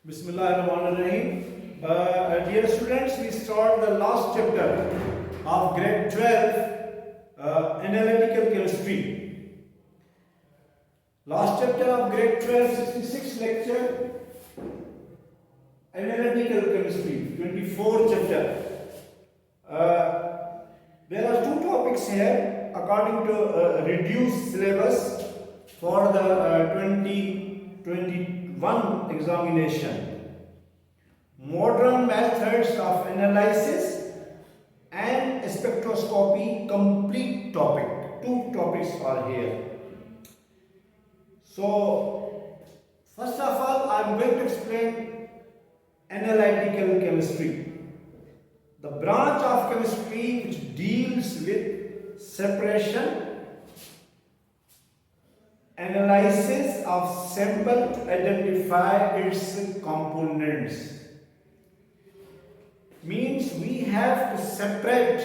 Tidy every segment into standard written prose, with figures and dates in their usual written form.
Bismillahirrahmanirrahim. Dear students, we start the last chapter of grade 12, analytical chemistry. Last chapter of grade 12, 66 lecture, analytical chemistry, 24 chapter. There are two topics here according to reduced syllabus for the 2021 examination. Modern methods of analysis and spectroscopy, complete topic. Two topics are here. So, first of all, I am going to explain analytical chemistry, the branch of chemistry which deals with separation, analysis of sample to identify its components. Means we have to separate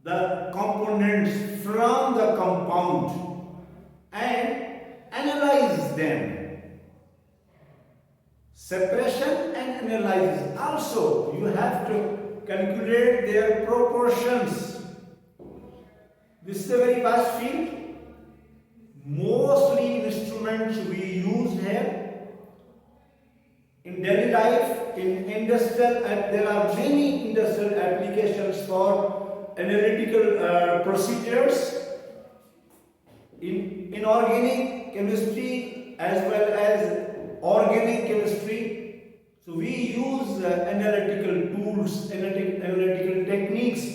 the components from the compound and analyze them. Separation and analysis. Also, you have to calculate their proportions. This is a very vast field. Mostly instruments we use here in daily life, in industrial, and there are many industrial applications for analytical procedures. In inorganic chemistry as well as organic chemistry, so we use analytical tools, analytical techniques.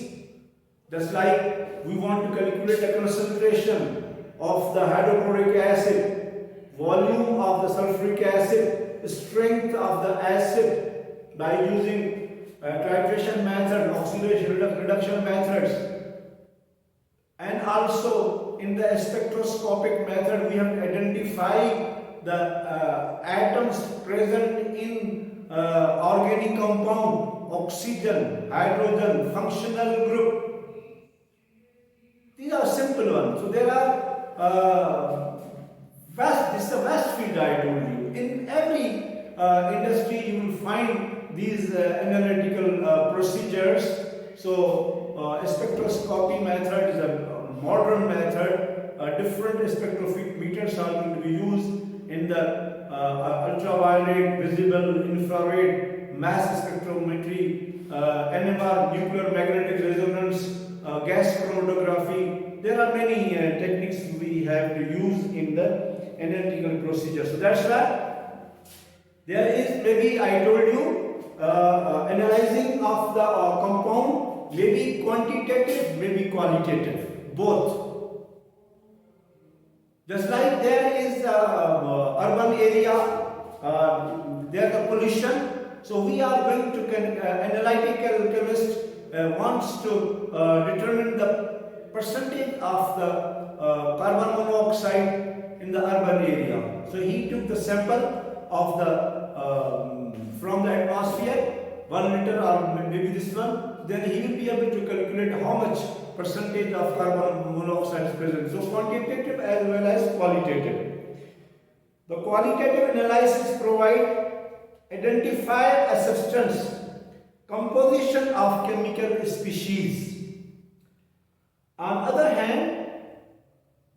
Just like we want to calculate the concentration of the hydrochloric acid, volume of the sulfuric acid, strength of the acid by using titration method, oxidation reduction methods, and also in the spectroscopic method we have to identify the atoms present in organic compound, oxygen, hydrogen, functional group. These are simple ones. So there are this is a vast field I told you. In every industry you will find these analytical procedures. So spectroscopy method is a modern method. Different spectrophotometers are going to be used in the ultraviolet, visible, infrared, mass spectrometry, NMR, nuclear magnetic resonance, gas chromatography. There are many techniques we have to use in the analytical procedure. So that's why there is, maybe I told you, analyzing of the compound may be quantitative, may be qualitative, both. Just like there is urban area, there is pollution. So we are going to analytical chemist wants to determine the percentage of the carbon monoxide in the urban area. So he took the sample of the from the atmosphere, 1 liter or maybe this one, then he will be able to calculate how much percentage of carbon monoxide is present. So quantitative as well as qualitative. The qualitative analysis provide identify a substance, composition of chemical species. On other hand,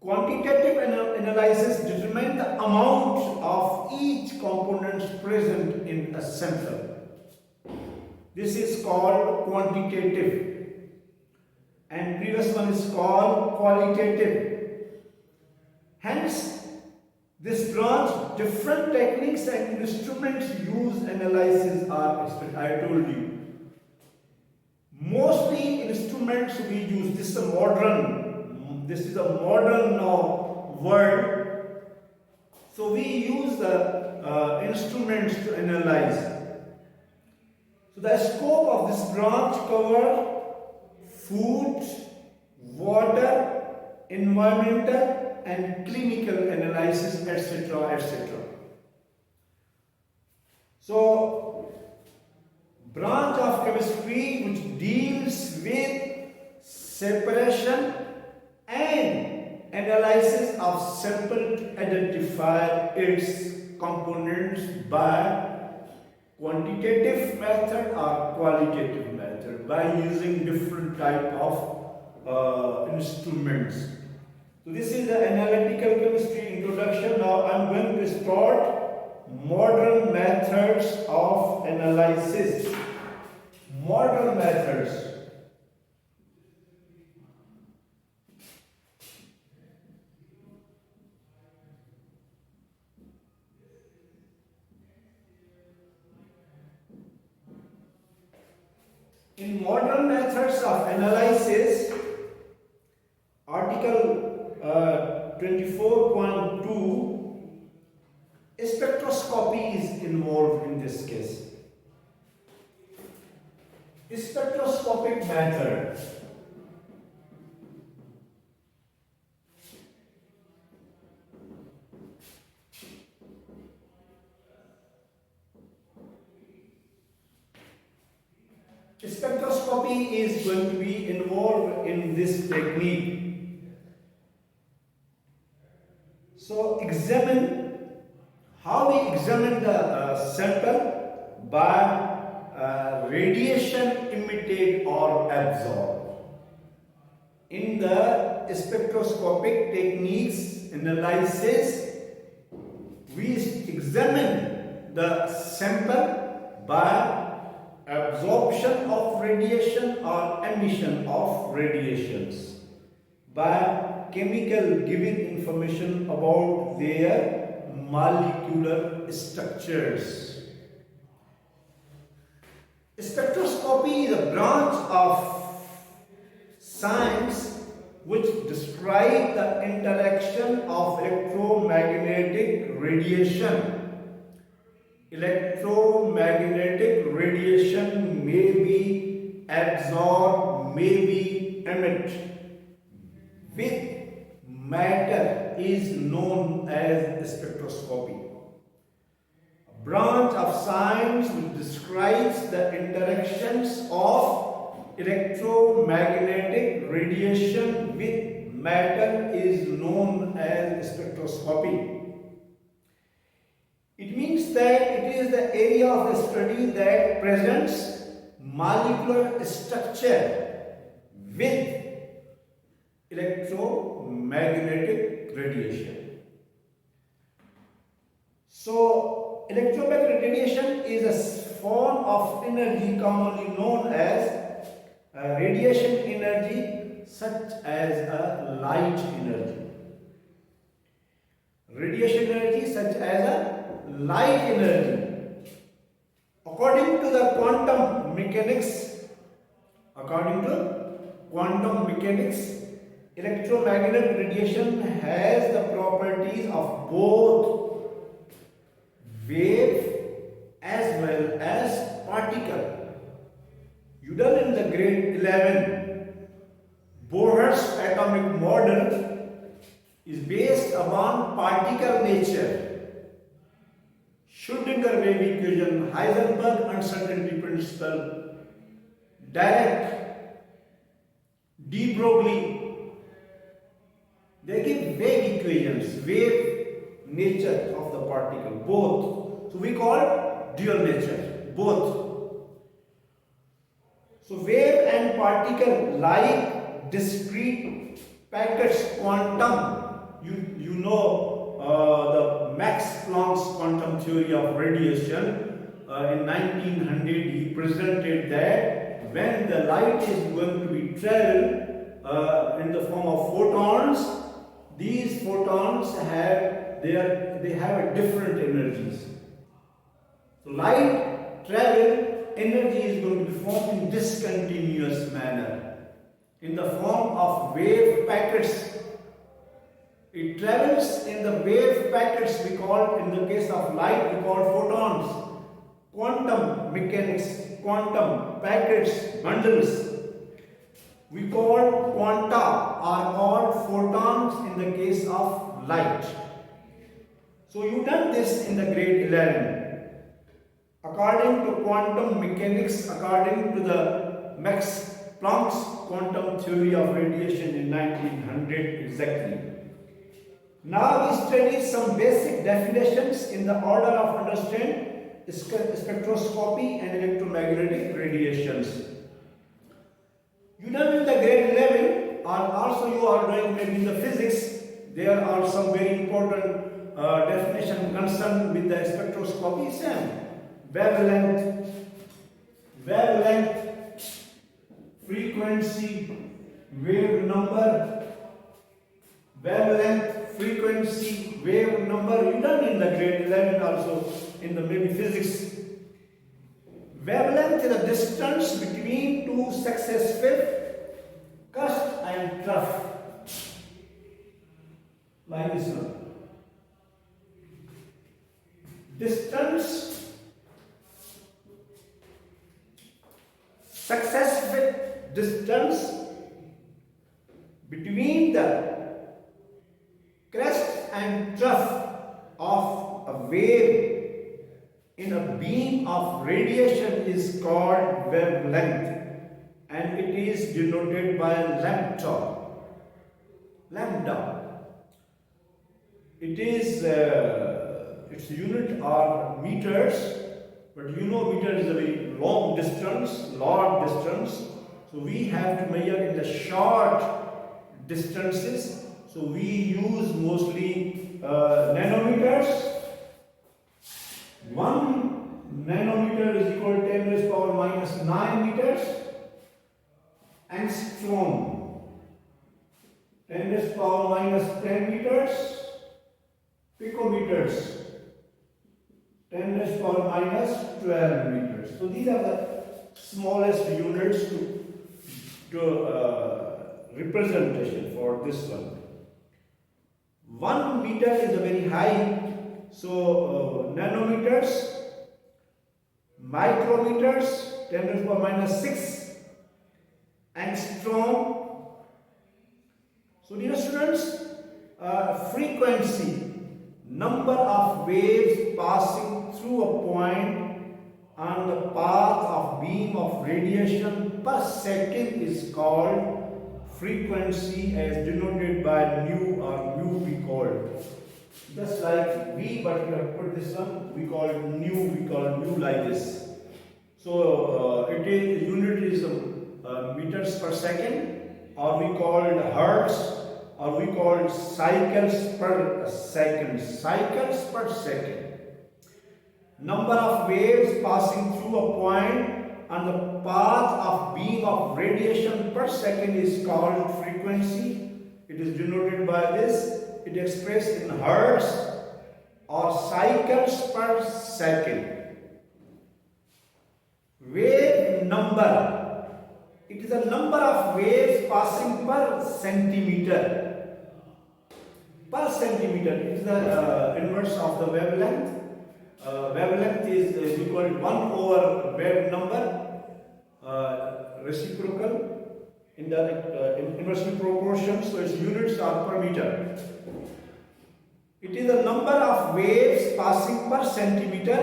quantitative analysis determines the amount of each component present in a sample. This is called quantitative, and previous one is called qualitative. Hence, this branch, different techniques and instruments used analysis are expected. I told you. Mostly instruments we use. This is a modern now world. So we use the instruments to analyze. So the scope of this branch covers food, water, environmental and clinical analysis, etc., etc. So branch of chemistry which deals with separation and analysis of sample to identify its components by quantitative method or qualitative method, by using different type of instruments. So this is the analytical chemistry introduction. Now I am going to start modern methods of analysis. Modern methods. In modern methods of analysis, Article 24.2, spectroscopy is involved in this case. Spectroscopic method. Spectroscopy is going to be involved in this technique. So examine how we examine the sample by radiation emitted or absorbed. In the spectroscopic techniques analysis, we examine the sample by absorption of radiation or emission of radiations, by chemical giving information about their molecular structures. Spectroscopy is a branch of science which describes the interaction of electromagnetic radiation. Electromagnetic radiation may be absorbed, may be emitted with matter is known as spectroscopy. A branch of science which describes the interactions of electromagnetic radiation with matter is known as spectroscopy. It means that it is the area of study that presents molecular structure with electromagnetic radiation. So, electromagnetic radiation is a form of energy commonly known as radiation energy, such as a light energy. Radiation energy such as a light energy. According to quantum mechanics, electromagnetic radiation has the properties of both wave as well as particle. You done in the grade 11, Bohr's atomic model is based upon particle nature. Schrödinger wave equation, Heisenberg uncertainty principle, Dirac, de Broglie, they give wave equations, wave nature of the particle, both. So we call dual nature, both. So wave and particle like discrete packets, quantum, you know the Max Planck's quantum theory of radiation. In 1900 he presented that when the light is going to be travel in the form of photons, these photons have different energies. So light travel energy is going to be formed in discontinuous manner in the form of wave packets. It travels in the wave packets, we call, in the case of light, we call photons. Quantum mechanics, quantum packets, bundles, we call quanta, are called photons in the case of light. So you done this in the grade 11. According to quantum mechanics, according to the Max Planck's quantum theory of radiation in 1900 exactly. Now we study some basic definitions in the order of understand spectroscopy and electromagnetic radiations. You know in the grade 11 or also you are doing maybe in the physics, there are some very important definition concerned with the spectroscopy. Same wavelength, frequency, wave number, wavelength, frequency, wave number. You done in the grade 11 also in the maybe physics. Wavelength is the distance between two successive cusp and trough. Like this one. Distance, successive distance between the crest and trough of a wave in a beam of radiation is called wavelength, and it is denoted by lambda. It is its unit are meters, but you know meter is a very long distance, large distance. So we have to measure in the short distances. So we use mostly nanometers. 1 nanometer is equal to 10 raised power minus 9 meters. Angstrom, 10 raised power minus 10 meters. Picometers, 10 raised power minus 12 meters. So these are the smallest units to representation for this one. 1 meter is a very high. So nanometers, micrometers, 10 raised power minus 6, angstrom. So dear students, frequency, number of waves passing through a point on the path of beam of radiation per second is called frequency, as denoted by nu or mu we call it. Just like V, but we have put this one, we call it nu like this. So it is unit is meters per second, or we call it hertz, or we call it cycles per second. Cycles per second. Number of waves passing through a point on the path of beam of radiation per second is called frequency. It is denoted by this. It is expressed in hertz or cycles per second. Wave number. It is the number of waves passing per centimeter. Per centimeter. It is the inverse of the wavelength. Wavelength is equal to 1 over wave number, reciprocal, inversely proportion, so its units are per meter. It is the number of waves passing per centimeter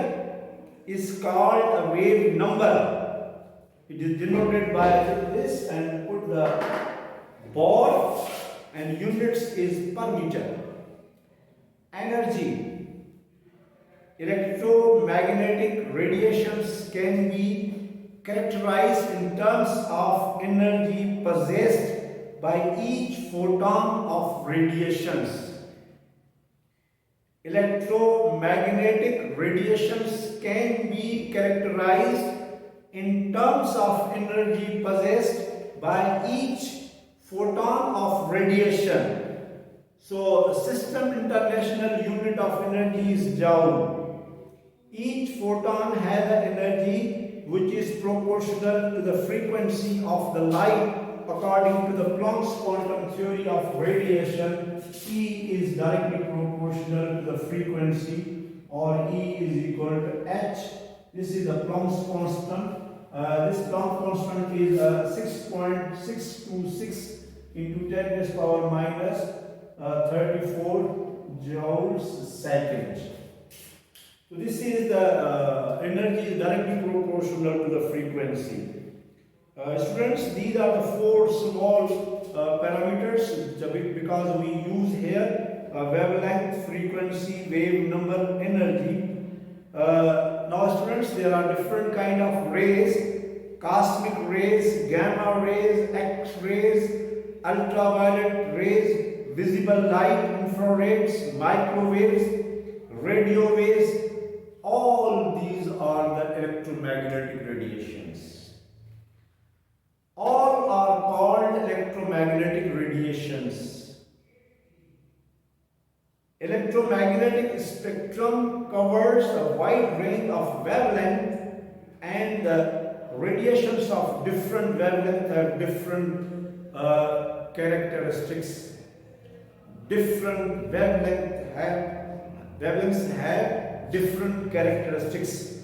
is called a wave number. It is denoted by this, and put the bar, and units is per meter. Energy. Electromagnetic radiations can be characterized in terms of energy possessed by each photon of radiations. Electromagnetic radiations can be characterized in terms of energy possessed by each photon of radiation. So, System International Unit of Energy is Joule. Each photon has an energy which is proportional to the frequency of the light according to the Planck's quantum theory of radiation. E is directly proportional to the frequency, or E is equal to H. This is the Planck's constant. This Planck constant is 6.626 into 10 raised power minus 34 joules second. So this is the energy is directly proportional to the frequency. Students, these are the 4 small parameters because we use here wavelength, frequency, wave number, energy. Now students, there are different kind of rays: cosmic rays, gamma rays, X-rays, ultraviolet rays, visible light, infrareds, microwaves, radio waves. All these are the electromagnetic radiations. All are called electromagnetic radiations. Electromagnetic spectrum covers a wide range of wavelength, and the radiations of different wavelength have different characteristics. Different wavelengths have different characteristics.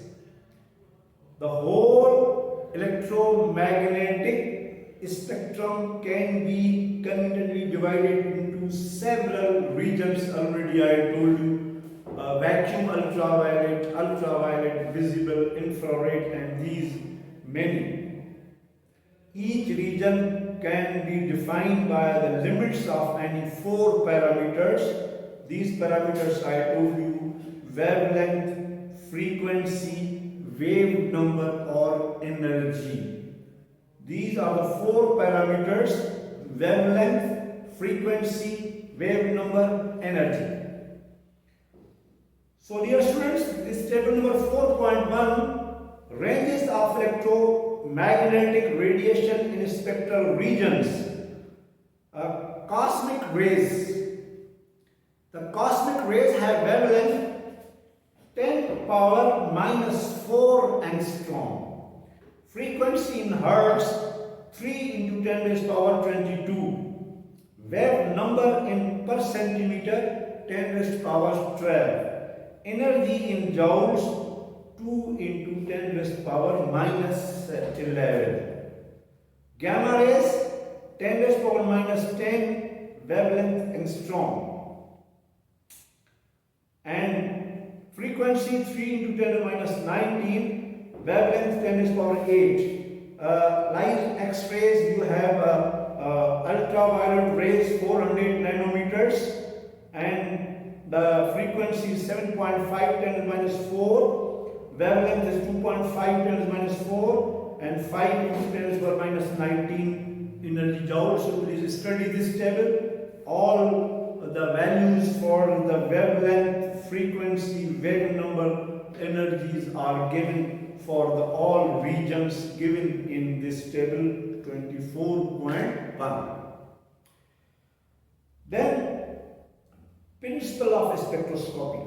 The whole electromagnetic spectrum can be conveniently divided into several regions. Already I told you, vacuum ultraviolet, visible, infrared, and these many. Each region can be defined by the limits of any 4 parameters. These parameters I told you: wavelength, frequency, wave number, or energy. These are the 4 parameters: wavelength, frequency, wave number, energy. So dear students, this table number 4.1, ranges of electromagnetic radiation in spectral regions. Cosmic rays. The cosmic rays have wavelength 10 power minus 4 angstrom. Frequency in hertz 3 into 10 raised power 22. Wave number in per centimeter 10 raised power 12. Energy in joules 2 into 10 raised power minus 11. Gamma rays 10 raised power minus 10 wavelength angstrom. And frequency 3 into 10 to the minus 19, wavelength 10 raised power 8. Light X-rays, you have ultraviolet rays 400 nanometers, and the frequency is 7.5 10 to the minus 4, wavelength is 2.5 10 to the minus 4, and 5 into 10 to the power minus 19 energy joules. So please study this table. All the values for the wavelength, frequency, wave number, energies are given for the all regions given in this table 24.1. Then, principle of spectroscopy.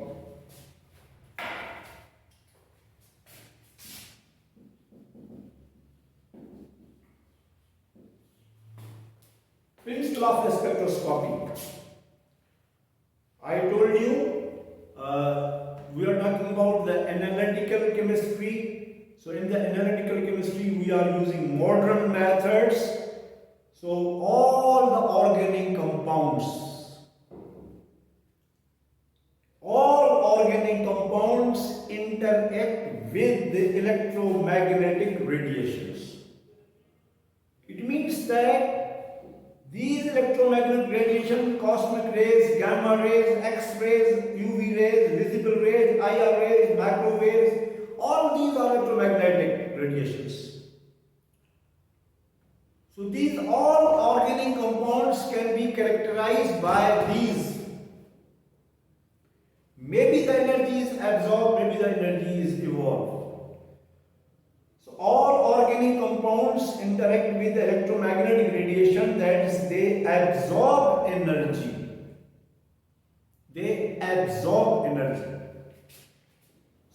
Principle of spectroscopy. I told you we are talking about the analytical chemistry. So in the analytical chemistry we are using modern methods. So all the organic compounds interact with the electromagnetic radiations. It means that these electromagnetic radiation, cosmic rays, gamma rays, X-rays, UV rays, visible rays, IR rays, microwaves, all these are electromagnetic radiations. So these all organic compounds can be characterized by these. Maybe the energy is absorbed, maybe the energy is evolved. So all organic compounds interact with electromagnetic radiation, that is, they absorb energy. They absorb energy.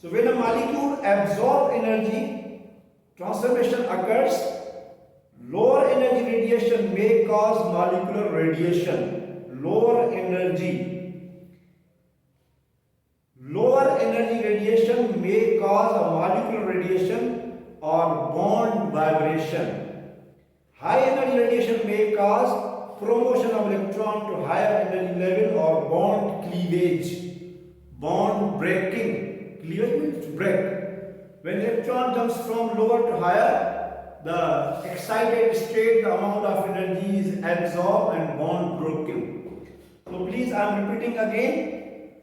So when a molecule absorbs energy, transformation occurs. Lower energy radiation may cause molecular radiation. Lower energy radiation may cause a molecular radiation or bond vibration. High energy radiation may cause promotion of electron to higher energy level or bond cleavage. Bond breaking. Cleavage means break. When electron jumps from lower to higher, the excited state, the amount of energy is absorbed and bond broken. So please, I am repeating again.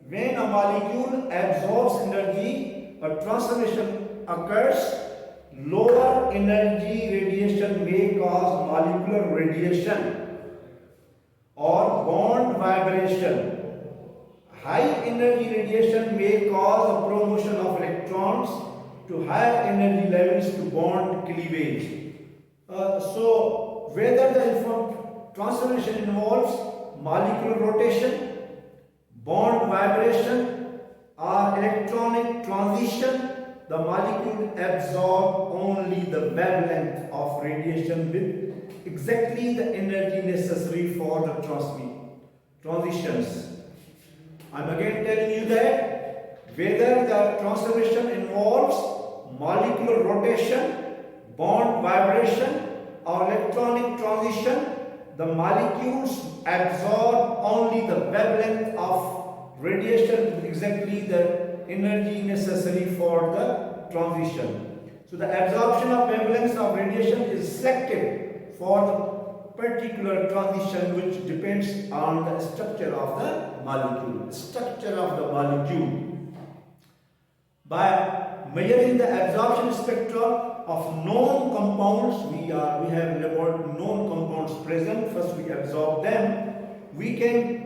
When a molecule absorbs energy, a transformation occurs. Lower energy radiation may cause molecular radiation or bond vibration. High energy radiation may cause a promotion of electrons to higher energy levels to bond cleavage. So whether the transformation involves molecular rotation, bond vibration or electronic transition, the molecule absorbs only the wavelength of radiation with exactly the energy necessary for the transitions. I am again telling you that whether the transformation involves molecular rotation, bond vibration or electronic transition, the molecules absorb only the wavelength of radiation with exactly the energy necessary for the transition. So the absorption of wavelengths of radiation is selective for the particular transition, which depends on the structure of the molecule. By measuring the absorption spectra of known compounds, we have about known compounds present. First we absorb them. We can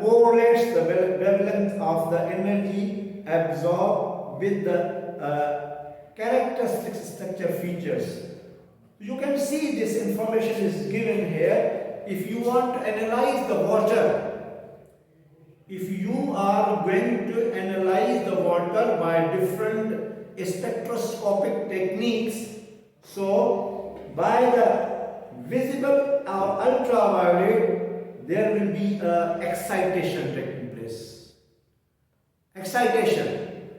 correlate the wavelength of the energy absorbed with the characteristic structure features. You can see this information is given here. If you want to analyze the water, if you are going to analyze the water by different spectroscopic techniques, so by the visible or ultraviolet, there will be excitation taking place. Excitation.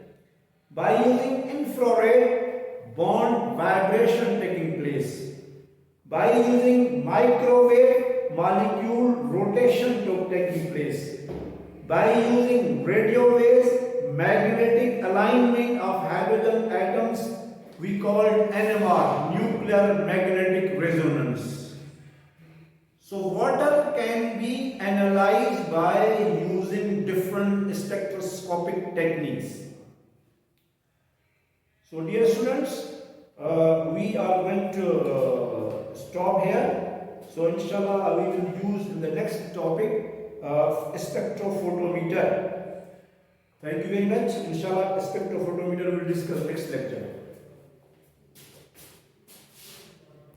By using infrared, bond vibration taking place. By using microwave, molecule rotation taking place. By using radio waves, magnetic alignment of hydrogen atoms, we call it NMR, nuclear magnetic resonance. So water can be analyzed by using different spectroscopic techniques. So dear students, we are going to stop here. So inshallah we will use in the next topic spectrophotometer. Thank you very much. Inshallah spectrophotometer will discuss next lecture.